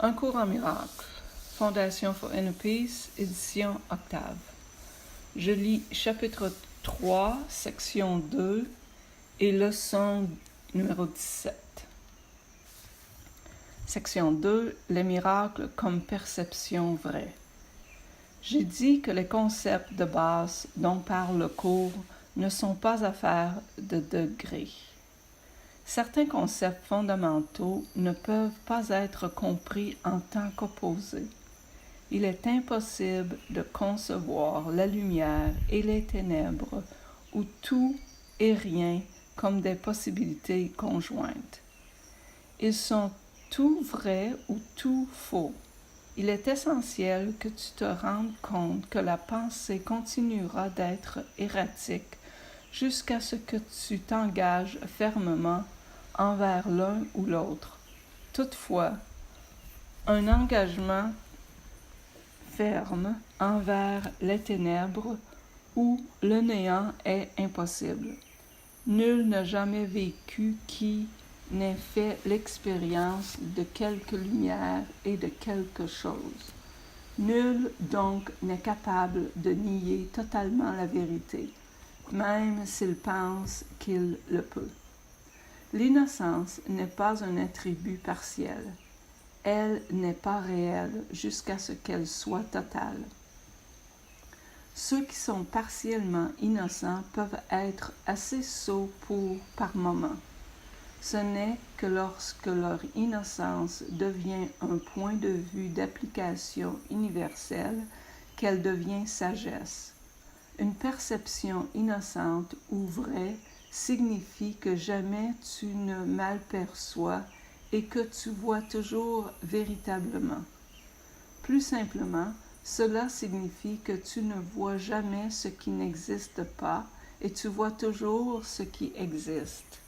Un cours en miracle. Fondation for Inner Peace, édition Octave. Je lis chapitre 3, section 2 et leçon numéro 17. Section 2. Les miracles comme perception vraie. J'ai dit que les concepts de base dont parle le cours ne sont pas affaires de degrés. Certains concepts fondamentaux ne peuvent pas être compris en tant qu'opposés. Il est impossible de concevoir la lumière et les ténèbres ou tout et rien comme des possibilités conjointes. Ils sont tout vrais ou tout faux. Il est essentiel que tu te rendes compte que la pensée continuera d'être erratique jusqu'à ce que tu t'engages fermement envers l'un ou l'autre. Toutefois, un engagement ferme envers les ténèbres ou le néant est impossible. Nul n'a jamais vécu qui n'ait fait l'expérience de quelque lumière et de quelque chose. Nul donc n'est capable de nier totalement la vérité, même s'il pense qu'il le peut. L'innocence n'est pas un attribut partiel. Elle n'est pas réelle jusqu'à ce qu'elle soit totale. Ceux qui sont partiellement innocents peuvent être assez sots par moments. Ce n'est que lorsque leur innocence devient un point de vue d'application universelle qu'elle devient sagesse. Une perception innocente ou vraie signifie que jamais tu ne malperçois et que tu vois toujours véritablement. Plus simplement, cela signifie que tu ne vois jamais ce qui n'existe pas et tu vois toujours ce qui existe.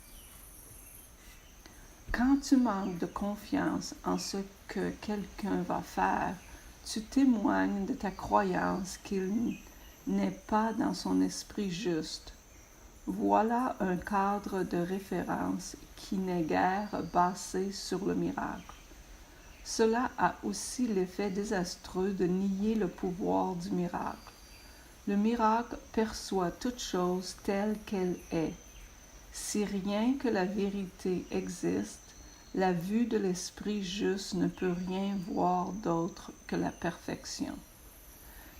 Quand tu manques de confiance en ce que quelqu'un va faire, tu témoignes de ta croyance qu'il n'est pas dans son esprit juste. Voilà un cadre de référence qui n'est guère basé sur le miracle. Cela a aussi l'effet désastreux de nier le pouvoir du miracle. Le miracle perçoit toute chose telle qu'elle est. Si rien que la vérité existe, la vue de l'esprit juste ne peut rien voir d'autre que la perfection.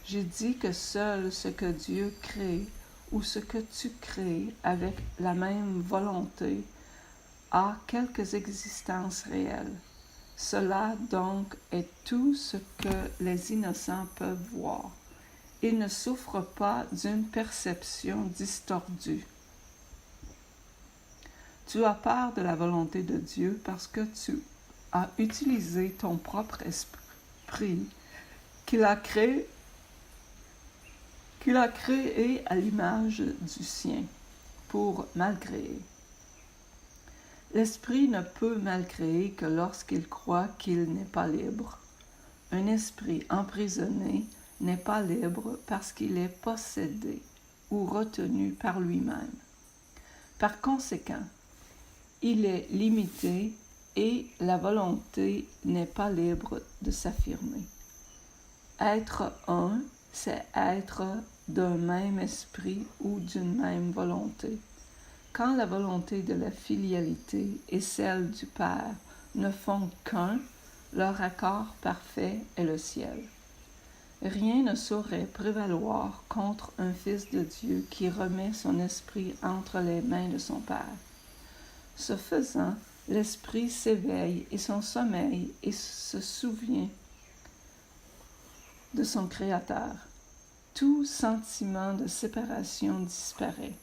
J'ai dit que seul ce que Dieu crée ou ce que tu crées avec la même volonté a quelques existences réelles. Cela donc est tout ce que les innocents peuvent voir. Ils ne souffrent pas d'une perception distordue. Tu as peur de la volonté de Dieu parce que tu as utilisé ton propre esprit qu'il a créé à l'image du sien pour mal créer. L'esprit ne peut mal créer que lorsqu'il croit qu'il n'est pas libre. Un esprit emprisonné n'est pas libre parce qu'il est possédé ou retenu par lui-même. Par conséquent, il est limité et la volonté n'est pas libre de s'affirmer. Être un, c'est être d'un même esprit ou d'une même volonté. Quand la volonté de la filialité et celle du Père ne font qu'un, leur accord parfait est le ciel. Rien ne saurait prévaloir contre un Fils de Dieu qui remet son esprit entre les mains de son Père. Ce faisant, l'esprit s'éveille et son sommeil et se souvient de son Créateur. Tout sentiment de séparation disparaît.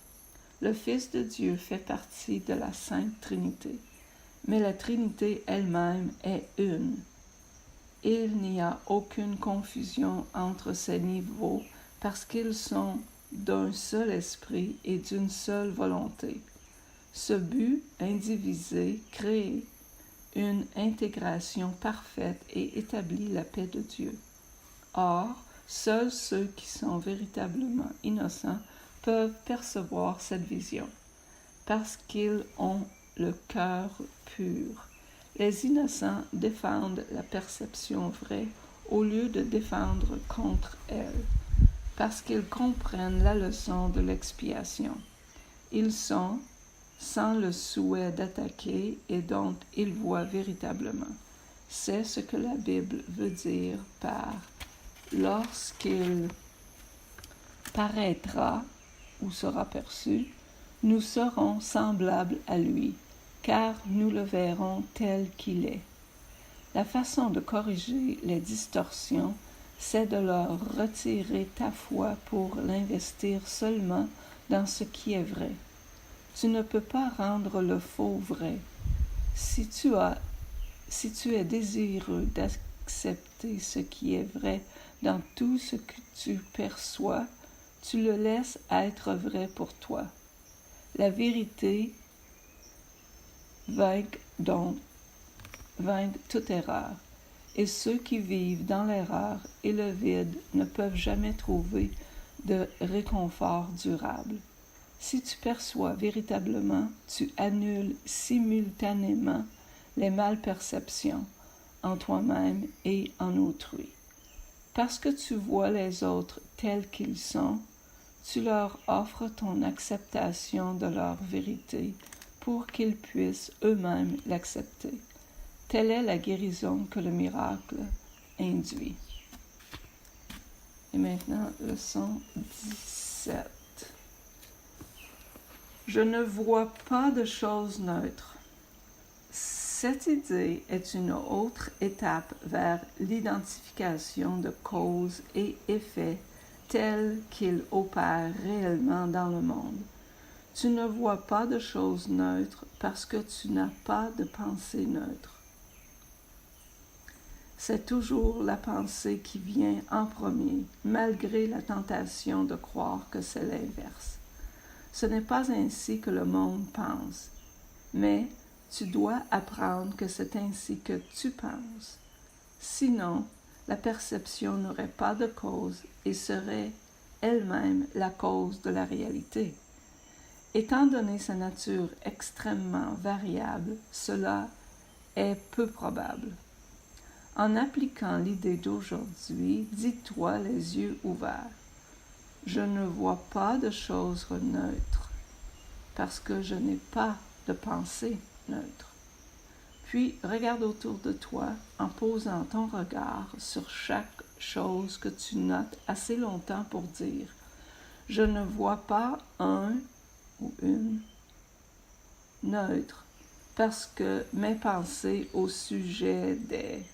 Le Fils de Dieu fait partie de la Sainte Trinité, mais la Trinité elle-même est une. Il n'y a aucune confusion entre ces niveaux parce qu'ils sont d'un seul esprit et d'une seule volonté. Ce but indivisé crée une intégration parfaite et établit la paix de Dieu. Or, seuls ceux qui sont véritablement innocents peuvent percevoir cette vision, parce qu'ils ont le cœur pur. Les innocents défendent la perception vraie au lieu de défendre contre elle, parce qu'ils comprennent la leçon de l'expiation. Ils sont sans le souhait d'attaquer et donc ils voient véritablement. C'est ce que la Bible veut dire par « lorsqu'il paraîtra ou sera perçu, nous serons semblables à lui, car nous le verrons tel qu'il est. » La façon de corriger les distorsions, c'est de leur retirer ta foi pour l'investir seulement dans ce qui est vrai. Tu ne peux pas rendre le faux vrai. Si tu es désireux d'accepter ce qui est vrai dans tout ce que tu perçois, tu le laisses être vrai pour toi. La vérité vainque toute erreur, et ceux qui vivent dans l'erreur et le vide ne peuvent jamais trouver de réconfort durable. Si tu perçois véritablement, tu annules simultanément les malperceptions en toi-même et en autrui. Parce que tu vois les autres tels qu'ils sont, tu leur offres ton acceptation de leur vérité pour qu'ils puissent eux-mêmes l'accepter. Telle est la guérison que le miracle induit. Et maintenant, leçon 17. Je ne vois pas de choses neutres. Cette idée est une autre étape vers l'identification de cause et effet tels qu'ils opèrent réellement dans le monde. Tu ne vois pas de choses neutres parce que tu n'as pas de pensée neutre. C'est toujours la pensée qui vient en premier, malgré la tentation de croire que c'est l'inverse. Ce n'est pas ainsi que le monde pense, mais tu dois apprendre que c'est ainsi que tu penses. Sinon, la perception n'aurait pas de cause et serait elle-même la cause de la réalité. Étant donné sa nature extrêmement variable, cela est peu probable. En appliquant l'idée d'aujourd'hui, dis-toi les yeux ouverts. Je ne vois pas de choses neutres parce que je n'ai pas de pensée neutre. Puis regarde autour de toi en posant ton regard sur chaque chose que tu notes assez longtemps pour dire « Je ne vois pas un ou une neutre parce que mes pensées au sujet des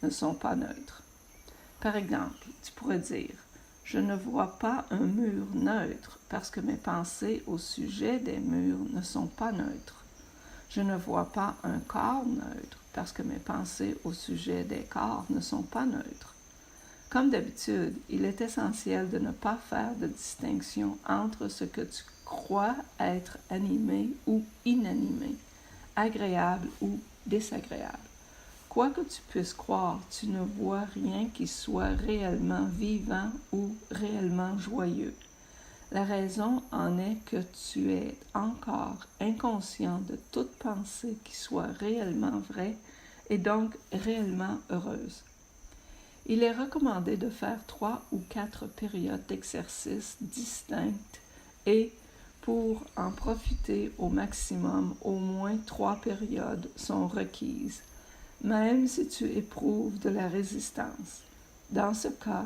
ne sont pas neutres. » Par exemple, tu pourrais dire « Je ne vois pas un mur neutre parce que mes pensées au sujet des murs ne sont pas neutres. Je ne vois pas un corps neutre parce que mes pensées au sujet des corps ne sont pas neutres. » Comme d'habitude, il est essentiel de ne pas faire de distinction entre ce que tu crois être animé ou inanimé, agréable ou désagréable. Quoi que tu puisses croire, tu ne vois rien qui soit réellement vivant ou réellement joyeux. La raison en est que tu es encore inconscient de toute pensée qui soit réellement vraie et donc réellement heureuse. Il est recommandé de faire 3 ou 4 périodes d'exercice distinctes et, pour en profiter au maximum, au moins 3 périodes sont requises, même si tu éprouves de la résistance. Dans ce cas,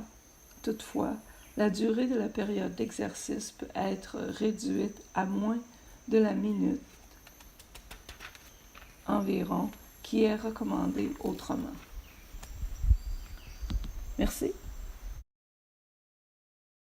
toutefois, la durée de la période d'exercice peut être réduite à moins de la minute environ qui est recommandée autrement. Merci.